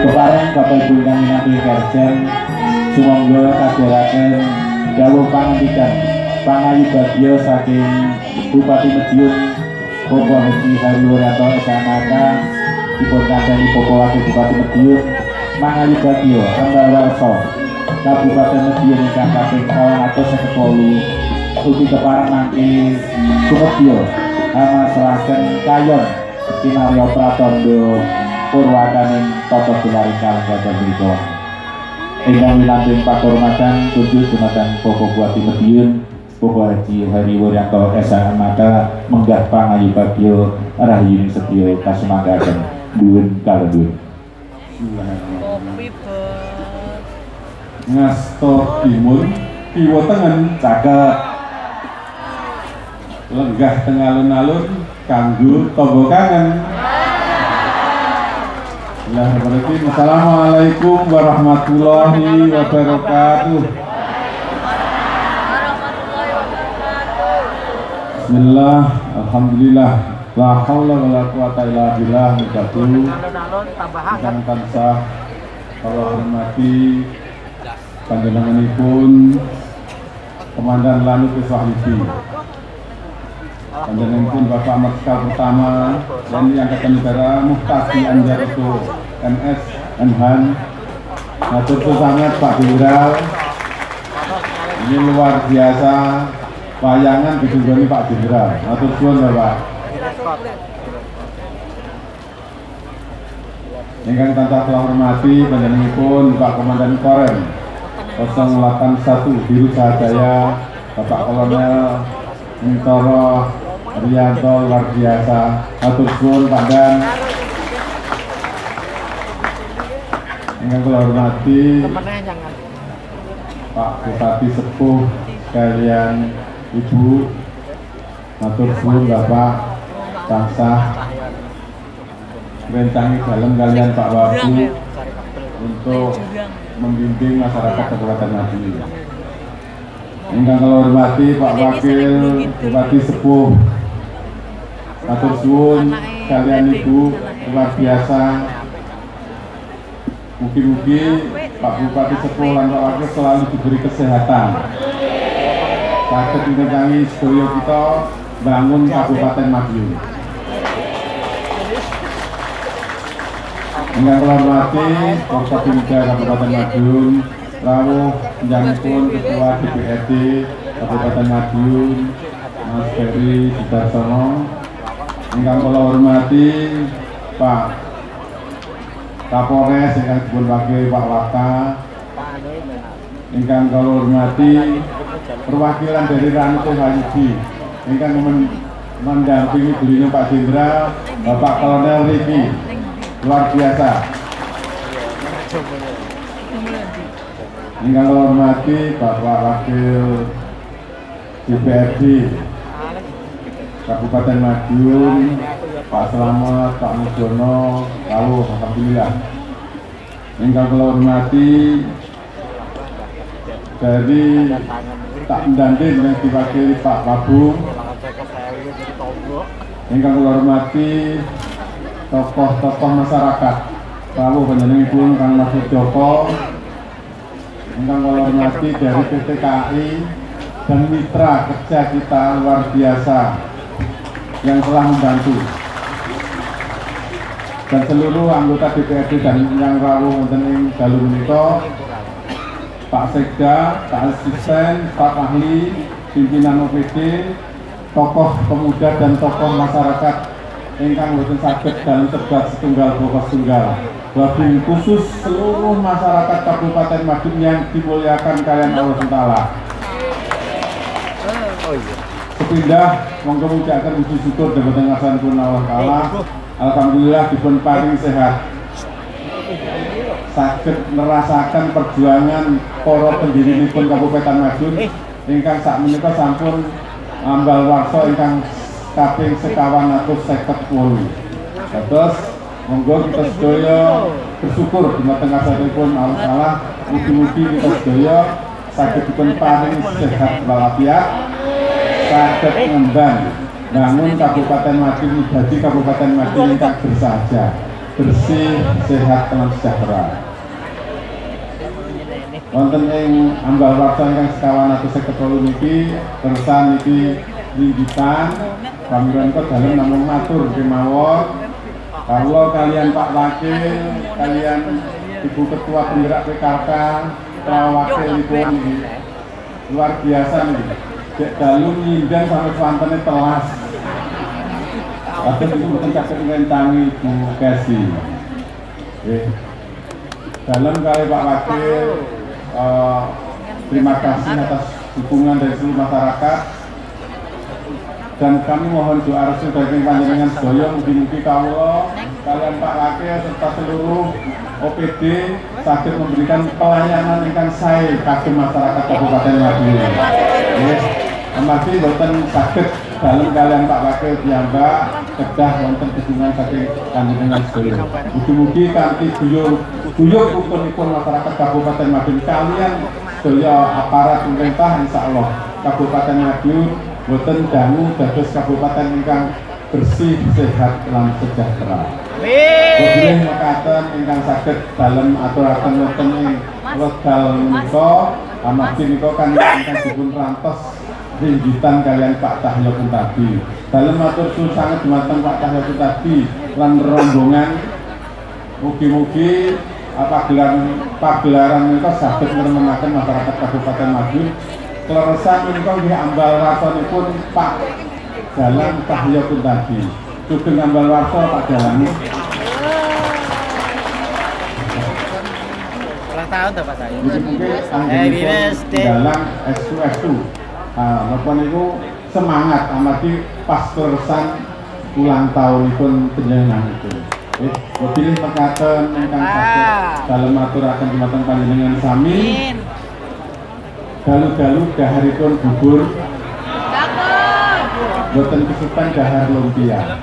Kepareng Bapak Ibu ingkang minangka kerjen sumangga kadharaken dawuh pangandikan pangayubagya saking Bupati Madiun Bapak Haji Hariwuryanto SMK dipun kandhani Bapak Wakil Bupati Madiun mangayubagya Ambawarsa Kabupaten Madiun ingkang kaping 258 ugi kepareng mangke sumedya amasrahaken kayon kinarya pratandha purwakaning tata gelar ingkang gadhah punika ingkang wilanting pakurmatan kunjuk dumateng Bapak Bupati Madiun Bapak Haji Hariwuryanto SMK menggah pangayubagya rahayu sedya kasumanggaken nuwun kaluhur. Ngasta timun kiwa tengen cakep lenggah teng alun-alun kanggo tangga kangen. Assalamualaikum warahmatullahi wabarakatuh. Bismillah, alhamdulillah, la haula wala quwata illa billah. Ingkang tansah kula hormati panjenenganipun Komandan Lanut Iswahibi, panjenenganipun Bapak Marskal Pertama TNI Angkatan Udara Muhtadi Anjaroto MS Enhan, matur sangat Pak Jenderal. Ini luar biasa wayangan ditunggoni Pak Jenderal. Matur suwun Bapak. Ingkang tansah kula hormati panjenenganipun Pak Komandan Korem 081 Biru Sahajaya Bapak Kolonel Mintoro Rianto, luar biasa. Matur suwun Pak Dan. Ingkang kula hormati Pak Bupati Sepuh kalian Ibu, matur suwun Bapak tansah rencangi dalam kalian Pak Wabu untuk membimbing masyarakat Kabupaten Madiun. Ingkang kula hormati Pak Wakil Bupati Sepuh, matur suwun kalian Ibu, luar biasa. Mugi-mugi Pak Bupati Sepuh lan Pak Wakil selalu diberi kesehatan. Saged ngrencangi sedaya kita bangun Kabupaten Madiun. Ingkang kula hormati Forkopimda Kabupaten Madiun, rawuh panjenenganipun Ketua DPRD Kabupaten Madiun Mas Ferry Sudarsono. Ingkang kula hormati Pak Kapolres ingkang dipun wakili Pak Waka. Ingkang kula hormati perwakilan dari Ranut Hayubi ingkang mendampingi beliau Pak Jenderal Bapak Kolonel Riki, luar biasa. Ingkang kula hormati Bapak Wakil DPRD Kabupaten Madiun Pak Slamet, Pak Mujono, rawuh alhamdulillah. Ingkang kula hormati dari tak mendantin yang diwakili Pak Babung. Ingkang kula hormati tokoh-tokoh masyarakat, rawuh panjenenganipun Kang Mahfud Joko. Ingkang kula hormati dari PT KAI dan mitra kerja kita luar biasa yang telah membantu, dan seluruh anggota DPRD dan yang rawuh wonten ing dalu menika, Pak Sekda, Pak Asisten, Pak Ahli, pimpinan OPD, tokoh pemuda dan tokoh masyarakat ingkang boten saged dalam sebat setunggal bokos tunggal. Wabil khusus seluruh masyarakat Kabupaten Madiun yang dimuliakan kalian Allah Taala. Sepindah monggo mujaken puji syukur dhateng ngasanipun Allah Taala. Alhamdulillah dipun paring sehat. Saged nerasaken perjuangan para pendirinipun Kabupaten Madiun ingkang sakmenika sampun ambal warsa ingkang kaping 1.158. Terus monggo kita sedaya bersyukur dumateng ngasanipun Allah Taala. Mugi-mugi kita sedaya saged dipun paring sehat walafiat, saged ngembang bangun Kabupaten Madiun dadi Kabupaten Madiun ingkang bersahaja. bersih, sehat, lan sejahtera. Wonten ing ambal warsa ingkang sekawan atus 58 niki kersan niki linggitan pamirsa dalem namung matur kemawon kawula kalian Pak Wakil kalian Ibu Ketua Penggerak PKK wakilipun luar biasa nih cek dalu nyindang sampai swantene telas atur itu mboten saged ngrentangi Ibu Kesi dalam kali Pak Wakil terima kasih atas dukungan dari seluruh masyarakat dan kami mohon doa restu dari panjenengan sedaya mugi-mugi kawula kalian Pak Wakil serta seluruh OPD saged memberikan pelayanan ingkang sae kagem masyarakat Kabupaten Madiun. Nggih, amargi boten saged dalem kalian Pak Wakil piyambak kedah wonten dukungan saking panjenengan sedaya. Mugi-mugi kanthi guyub rukunipun masyarakat Kabupaten Madiun kalian sedaya aparat pemerintah insyaallah Kabupaten Madiun boten dangu dados kabupaten ingkang bersih, sehat, lan sejahtera. Amin. Mekaten ingkang saged dalem aturaken wonten ing wekdal menika amargi menika kan ingkang dipun rantos ringgitan kalian Pak Cahyo Kuntadi. Dalem matur suwun sanget dumateng Pak Cahyo Kuntadi lan rombongan mugi-mugi pagelaran menika saged ngremenaken masyarakat Kabupaten Madiun. Kleresan menika nggih ambal warsanipun Pak Dalang Cahyo Kuntadi. Sugeng ambal warsa Pak Dalang. Ulang tahun tuh Pak Cahyo. Mungkin Dalang S2 napa niku semangat amargi pas kleresan ulang tahunipun panjenenganipun. Pilih mekaten ingkang saged dalem aturaken dumateng panjenengan sami. Dalu-dalu daharipun bubur. Boten kesupen dahar lumpia.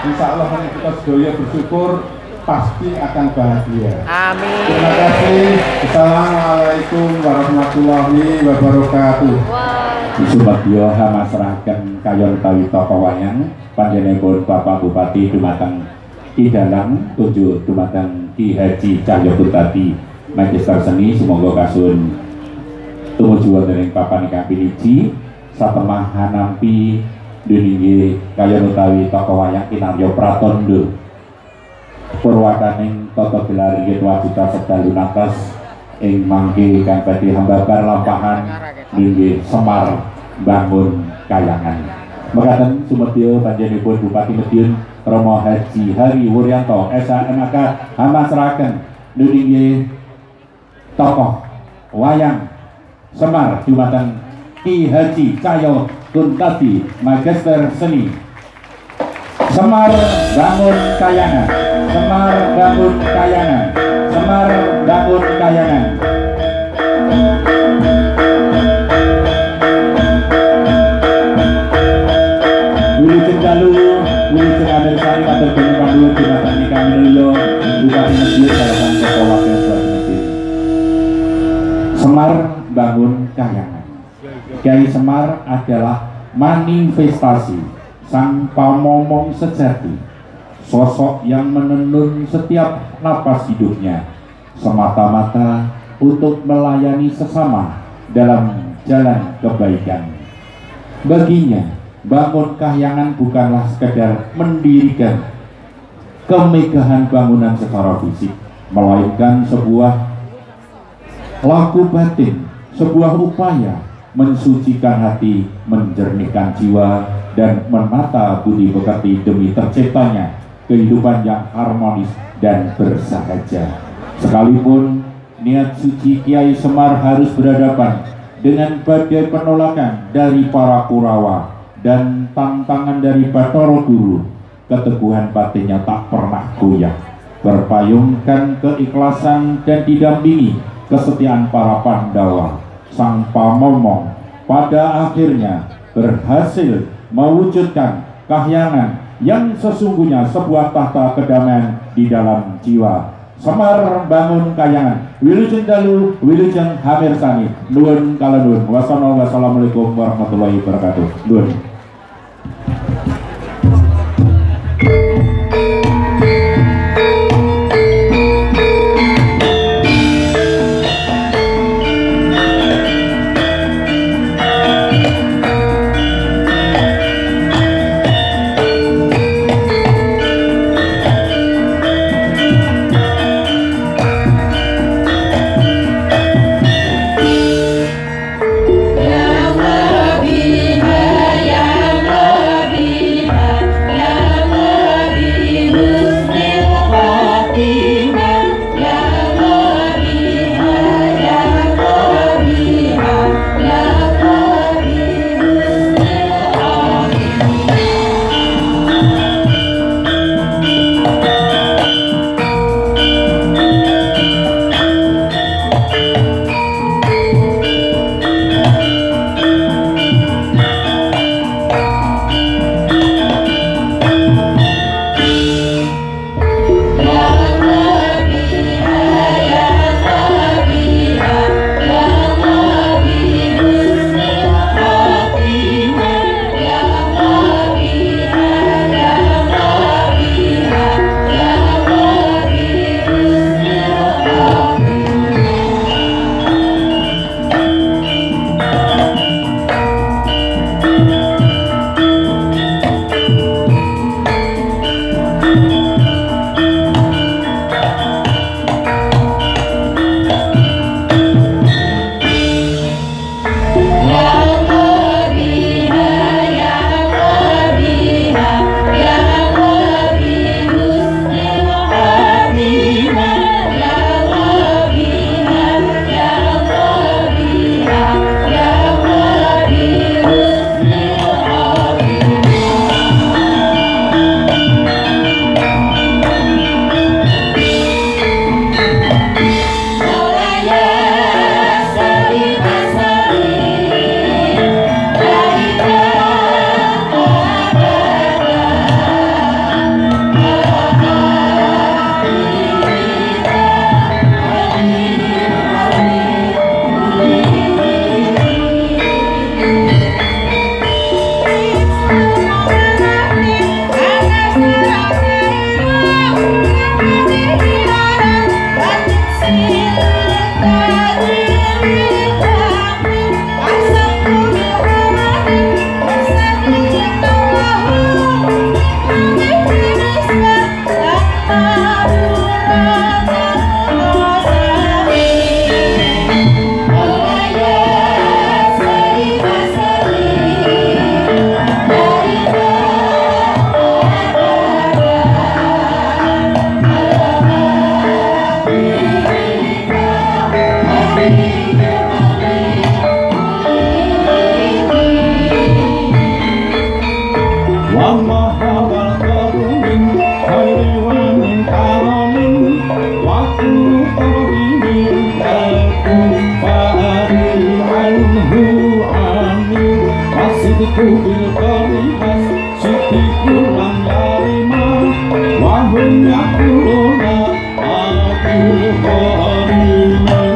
Insyaallah kita sedaya bersyukur pasti akan bahagia. Amin. Terima kasih. Assalamualaikum warahmatullahi wabarakatuh. Sumadyo hamasrahaken kayon utawi tokoh wayang panjenenganipun Bapak Bupati dumateng Ki Dalang tuju dumateng Ki Haji Cahyo Kuntadi Magister Seni semoga kasun tumuju wonten ing papan ingkang piniji satemah hanampi duningge kayon utawi tokoh wayang kinarya pratandha purwakaning tata gelar inggih wajita sedaya lunatas ing mangke kang badhe hambabar lampahan inggih Semar Bangun Kayangan. Mekaten sumedya panjenenganipun Bupati Madiun Romo Haji Hari Wuryanto SHMK hamasrahaken nuningge tokoh wayang Semar dumateng Ki Haji Cahyo Kuntadi Magister Seni. Semar Bangun Kayangan, Semar Bangun Kayangan, Semar Bangun Kayangan. Wilujeng dalu, wilujeng amil sari matur dening panduwur dumateng ingkang minulya Bupati Madiun kalawan Kepala Wakil Bupati Madiun. Semar Bangun Kayangan. Kyai Semar adalah manifestasi sang pamomong sejati, sosok yang menenun setiap napas hidupnya semata-mata untuk melayani sesama dalam jalan kebaikan. Baginya, Bangun Kahyangan bukanlah sekedar mendirikan kemegahan bangunan secara fisik, melainkan sebuah laku batin, sebuah upaya mensucikan hati, menjernihkan jiwa, dan menata budi pekerti demi terciptanya kehidupan yang harmonis dan bersahaja. Sekalipun niat suci Kiai Semar harus berhadapan dengan badai penolakan dari para Kurawa dan tantangan dari Bathara Guru, keteguhan batinnya tak pernah goyah, berpayungkan keikhlasan dan didampingi kesetiaan para Pandawa. Sang pamomong pada akhirnya berhasil mewujudkan kahyangan yang sesungguhnya sebuah tahta kedamaian di dalam jiwa. Semar Bangun Kayangan, wilujeng dalu, wilujeng hamirsani, nuwun kala nuwun. Wassalamualaikum warahmatullahi wabarakatuh. Nuwun. kubil kalimas siti kulang yarima wahumnya kuluna aku korimen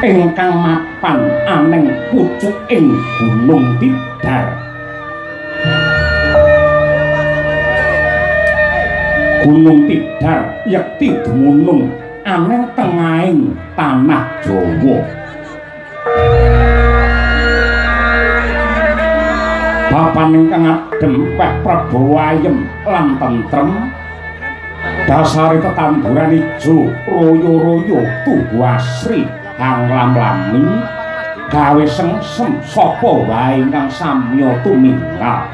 ingkang mapan aneng pucuk ing Gunung Tidar. Gunung Tidar yekti dumunung aneng tengahing tanah Jawa. Papan ingkang adhem peh Prabawa ayem lan tentrem. Dasari tetanduran ijo royo-royo tuhu asri hanglam-lami gawe sengsem sapa wae ingkang samya tuminggal.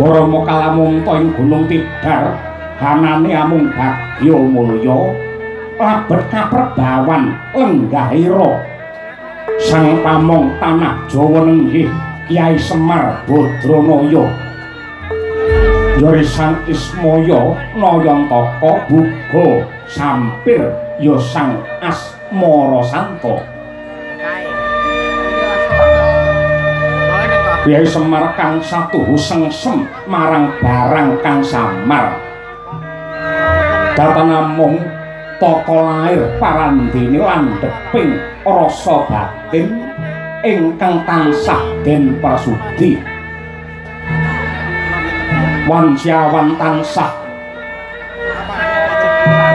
Rama kalamungta ing Gunung Tidar hanane amung bagya mulya labet kaprebawan lenggahira sang pamong tanah Jawa nenggih Kyai Semar Badranaya Yorisan Ismaya Nayantaka Buga Sampir ya sang Asmara Santa. Kyai Semar kang satuhu sengsem marang barang kang samar. Datan namung tata lair parandene landheping rasa batin ingkang tansah den prasudi. Wansyawan tansah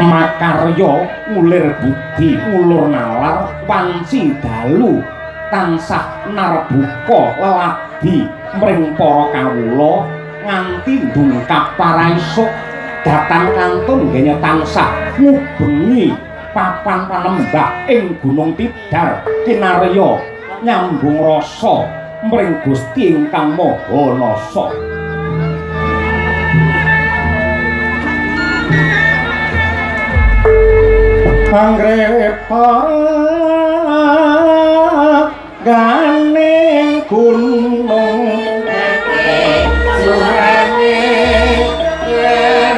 makarya ngulir budi ngulur nalar wanci dalu tansah narbuka leladi mring para kawula nganti ndungkap paraesuk datan kantun genya tansah ngubengi papan panembah ing Gunung Tidar kinarya nyambung rasa mring Gusti ingkang Maha Nasa. Anggrepang ganing gunung surane yen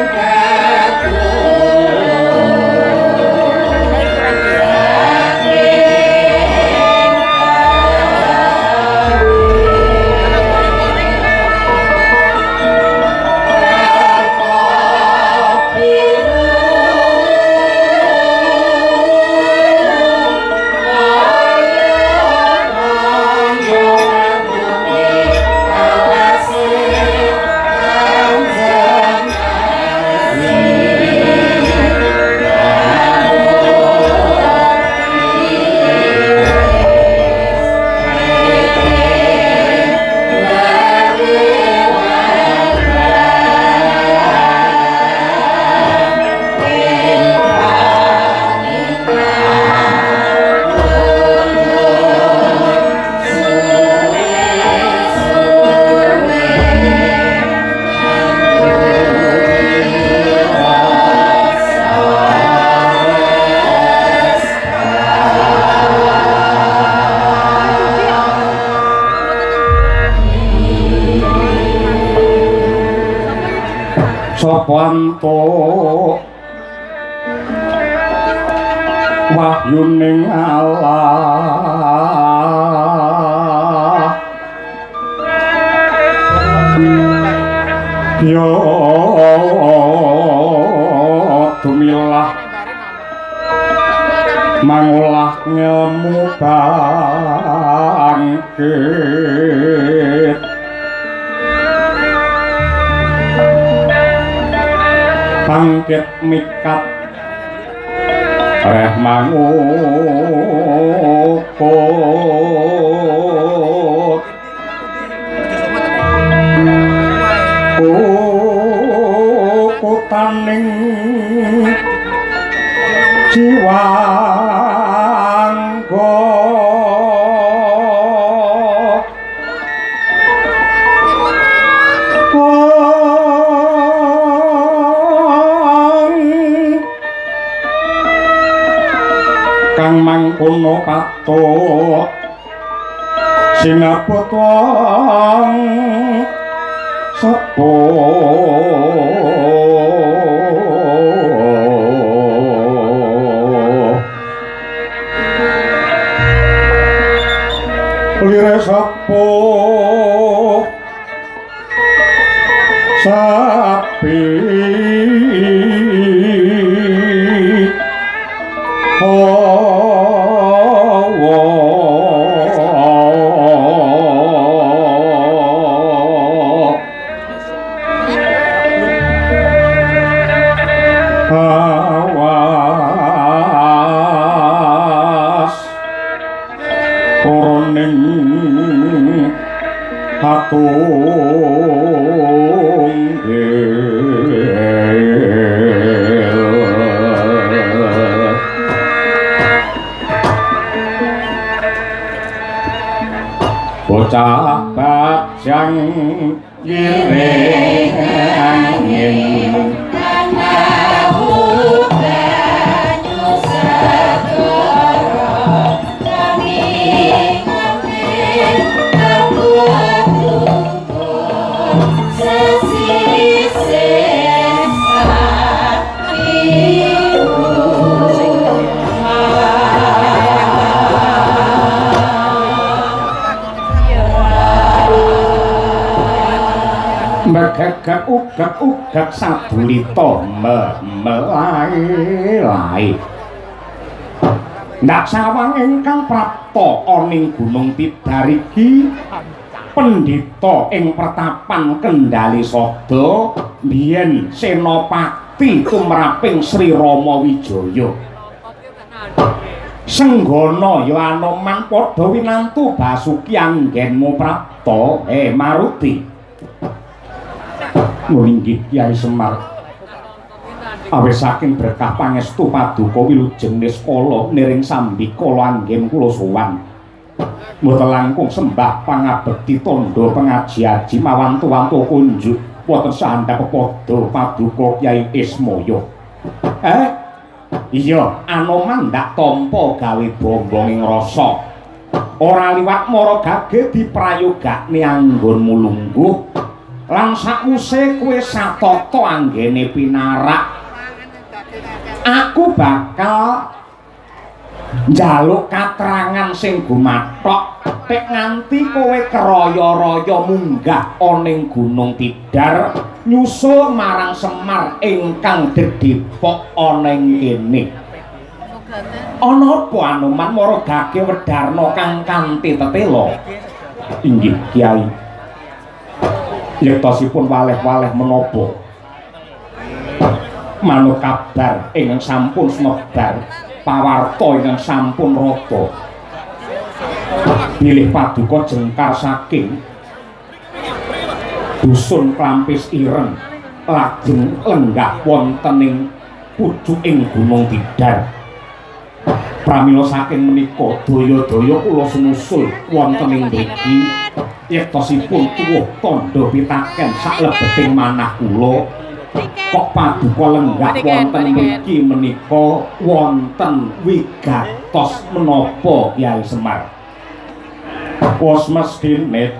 Sopanto wahyuning Allah yo tumilah mangulah ngemu bangkit bangkit mikat reh mangukut ukutaning jiwangga kang mangkono katut sinaputang sepuh lire sepuh sapi jroning bocah bajang ngiring angin megagak ugak sadulita melai ndak sawang ingkang prapta aning Gunung Tidariki pendhita ing pertapan Kendali Sada biyen senopati tumraping Sri Rama Wijaya Senggana ya Anoman padha winantu Basuki anggenmu prapta Maruti Nulinggih Kyai Semar awis saking berkah pangestu paduka wilujeng niskala niring sambikala anggen kula sowan mboten langkung sembah pangabekti tandha pengaji-aji mawantu-wantu kunjuk wonten sandhap padha paduka Kyai Ismaya iya Anoman ndak tampa gawe bombong ing rasa ora liwat mara gage diprayogakne anggonmu lungguh lan sakuse kowe satata anggene pinarak aku bakal njaluk katrangan sing gumathok tek nganti kowe keraya-raya munggah aning Gunung Tidar nyusul marang Semar ingkang dedhepok ana ing kene ana apa Anoman mara gage Wedarna kang kanthi tetela inggih Kyai yektosipun waleh-waleh menapa manut kabar ingkang sampun sumebar pawarta ingkang sampun rata bilih paduka jengkar saking dusun Klampis Ireng lajeng lenggah wonten ing pucuking Gunung Tidar pramila saking menika daya-daya kula sumusul wonten ing mriki yektosipun tuwuh tandha pitaken saklebeting manah kula kok paduka lenggah wonten mriki menika wonten wigatos menapa Kyai Semar wis mestine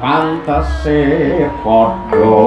pantese padha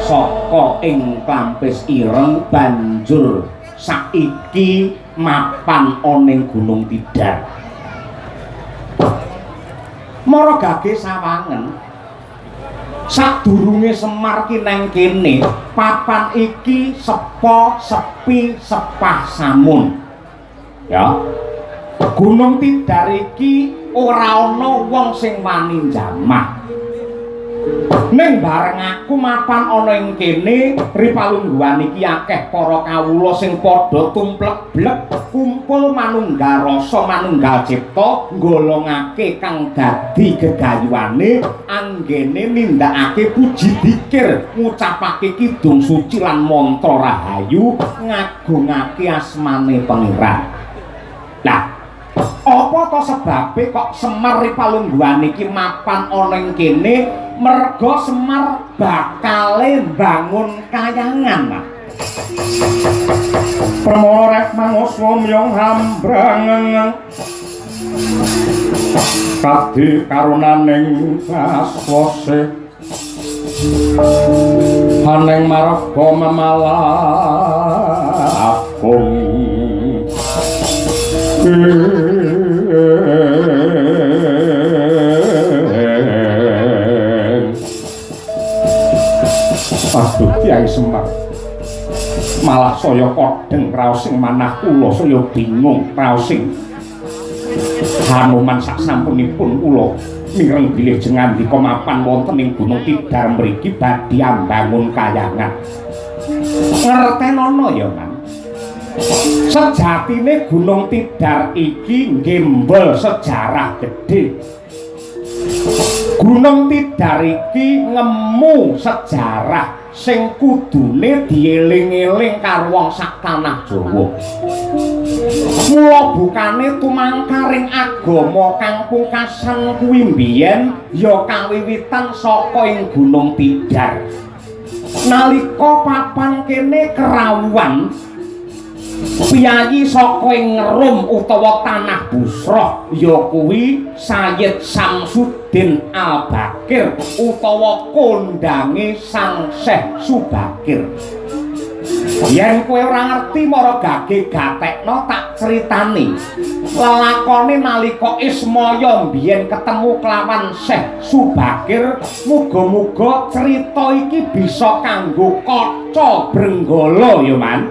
saka ing Klampis Ireng banjur saiki mapan ana ing Gunung Tidar. Mara gage sawangen sadurunge Semar ki neng kene papan iki sepi sepah samun ya. Gunung Tidar iki ora ana wong sing wani njamah. Ning bareng aku mapan ana ing kene Ripalungguhan iki akeh para kawula sing padha tumplek-blek kumpul manunggal rasa manunggal cipta nggolongake kang dadi gegayuhane anggene nindakake puji dikir ngucapake kidung suci lan mantra rahayu ngagungake asmane Pangeran. Lah apa to sebabe kok Semar Ripalungguhan iki mapan ana ing kene merga Semar bakale bangun kayangan. Pramorek manuswa myong hambrang kadhi karunaning saswase haneng marga mamalakung Aduh Kyai Semar malah saya kodeng raos sing manah kula saya bingung raos sing Hanuman sak sampunipun kula mireng bilih jengandika mapan wonten ing Gunung Tidar mriki badhe ambangun kayangan. Ngertenono ya Man. Sejatine Gunung Tidar iki nggembel sejarah gedhe. Gunung Tidar iki ngemu sejarah sing kudune dieling-eling karo wong sak tanah Jawa. Mula bukane tumangkaring agama kang pungkasan kuwi mbiyen ya kawiwitan saka ing Gunung Tidar. Nalika papan kene kerawuhan piyayi saka ing Rum utawa tanah Busra ya kuwi Sayyid Samsudin Al-Bakir utawa kondange Sang Syekh Subakir. Yen kowe ora ngerti mara gage gatekno tak critani. Lelakone nalika Ismaya mbiyen ketemu kelawan Syekh Subakir, muga-muga crita iki bisa kanggo kaca Brenggala ya Man.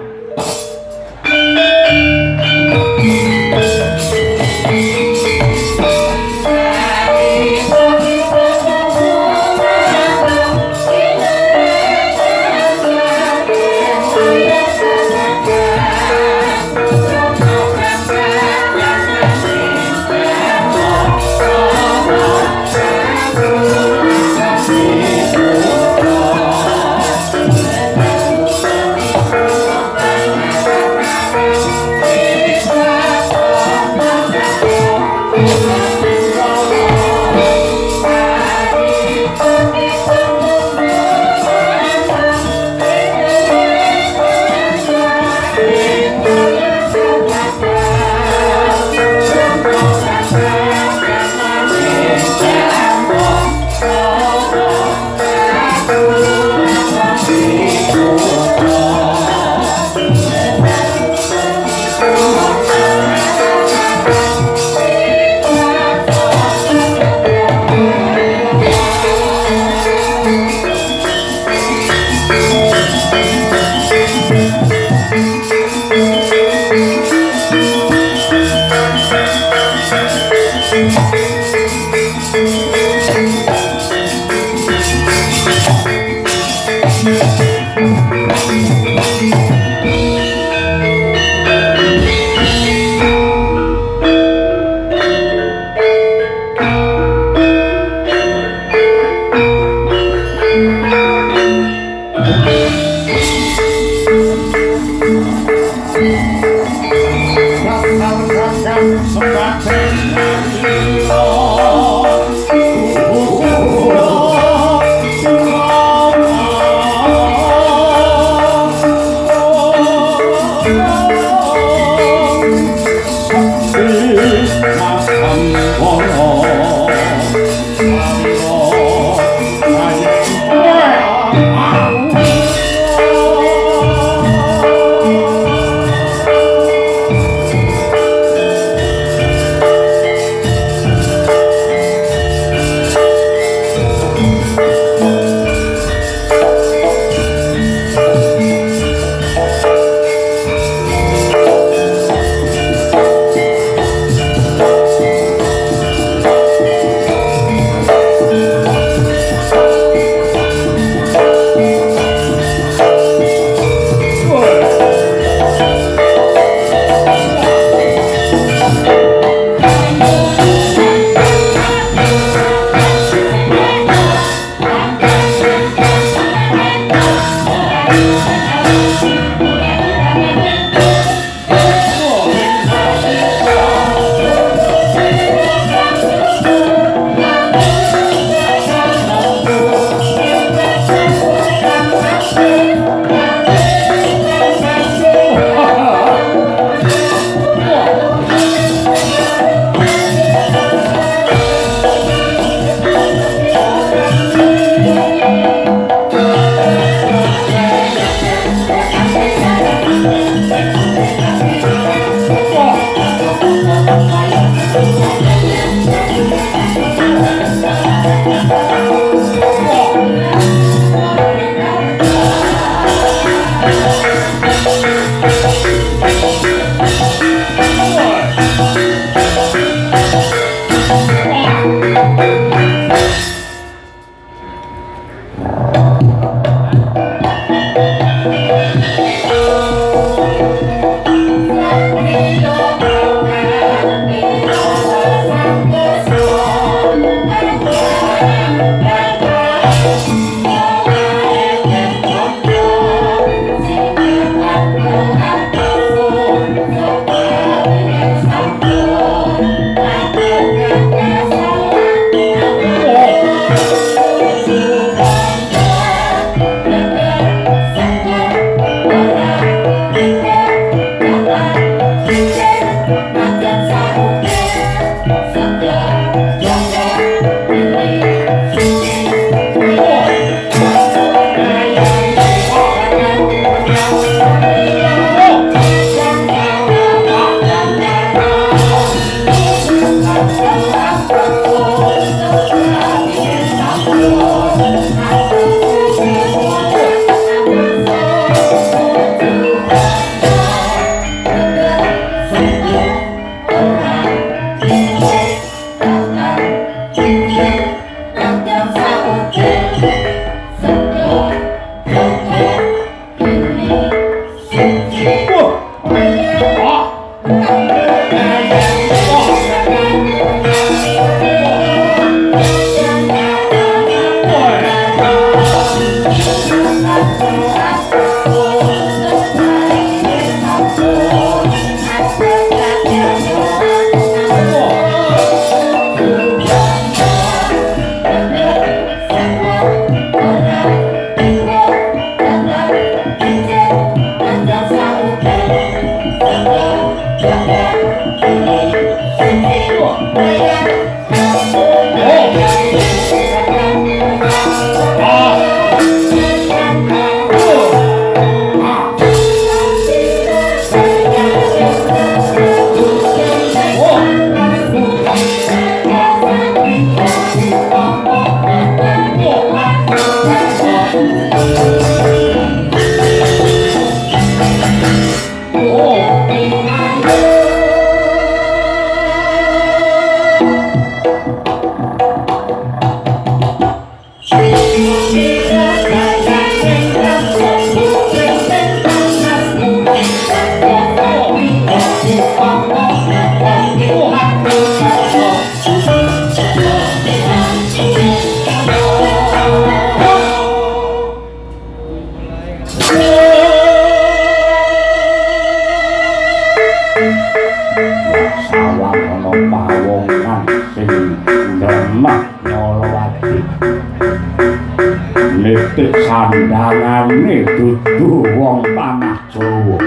Sandangane dudu wong tanah Jawa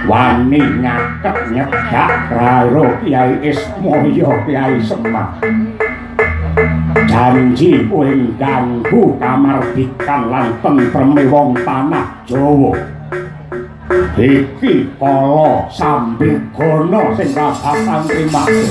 wani nyaket nyedak karo Kyai Ismaya Kyai Semar janji kowe ganggu kamardikan lan tentreme wong tanah Jawa iki kala sambigana sing kasasan rimake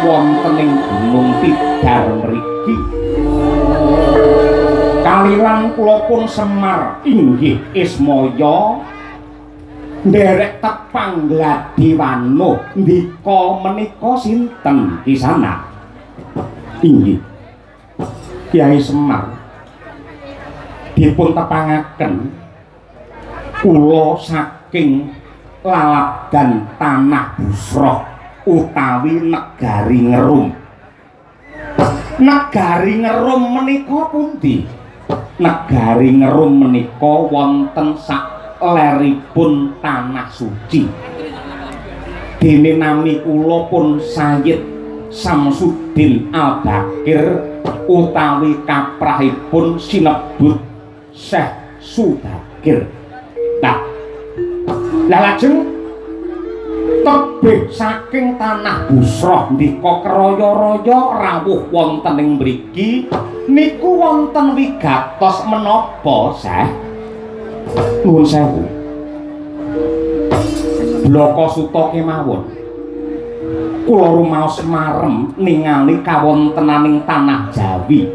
wontening Gunung Tidar mriki. Kalilan kula pun Semar inggih Ismaya nderek tepang Gladiwano ndika menika sinten kisana? Inggih Kyai Semar dipun tepangaken kula saking Laladan Tanah Busroh utawi Negari Ngerum. Negari Ngerum menika pundi? negari Ngerum menika wonten saleripun tanah suci. Dene nami kula pun Sayyid Samsudin Al-Bakir utawi kaprahipun sinebut Syekh Sudakir. Lah lajeng tebih saking tanah Busroh ndika kraya-raya rawuh wonten ing mriki niku wonten wigatos menapa, Syekh? Nuwun sewu. Bloko Suta kemawon. Kula rumaos marem ningali kawontenaning tanah Jawi.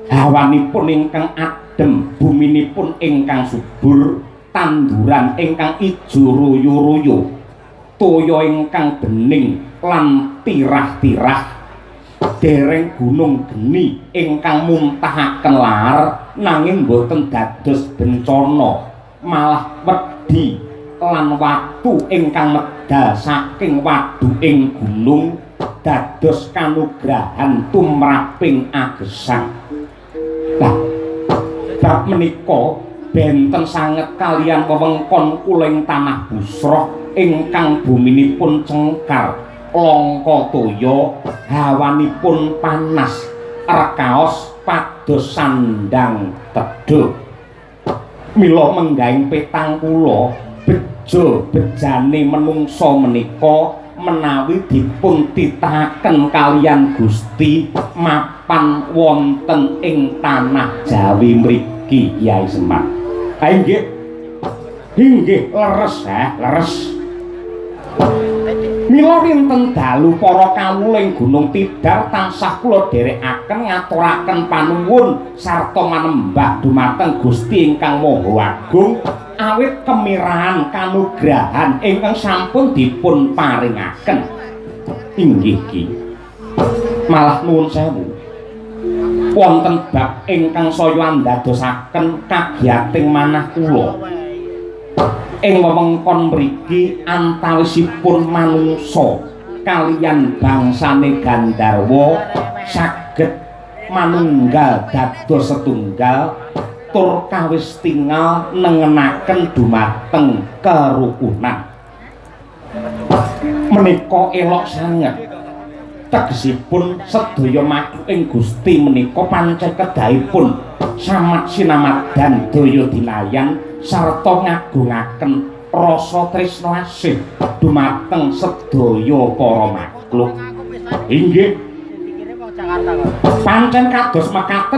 Hawanipun ingkang adhem, buminipun ingkang subur, tanduran ingkang ijo royo-royo, toya ingkang bening lan tirah-tirah, dereng gunung geni ingkang muntahaken lahar nanging boten dados bencana, malah wedi lan watu ingkang medal saking waduking gunung dados kanugrahan tumraping agesang. Lah bab menika benten sanget kalian wewengkon kuling tanah Busroh ingkang buminipun cengkar, langka toya, hawanipun panas, rekaos pados sandang tedha. Mila menggahing petang kula bejo bejane menungsa menika menawi dipun titahaken kalian Gusti mapan wonten ing tanah Jawi mriki, Kyai Semar. Ha inggih. Inggih leres, leres. Mila rinten dalu para kawuling Gunung Tidar tansah kula dherekaken ngaturaken panuwun sarta manembah dumateng Gusti ingkang Maha Agung awit kemirahan kanugrahan ingkang sampun dipun paringaken. Inggih Ki. Malah nuwun sewu. Wonten bab ingkang saya andadosaken kagiyating manah kula. Ing wewengkon mriki antawisipun manungsa kaliyan bangsane Gandharwa saged manunggal dados setunggal tur kawis tingal nengenaken dumateng kerukunan. Menika elok sanget. Tegesipun sedaya maju ing Gusti menika pancen kedahipun samat sinamadan daya dinayan sarta ngagungaken rasa tresna asih dumateng sedaya para makhluk. Inggih. Pancen kados mekaten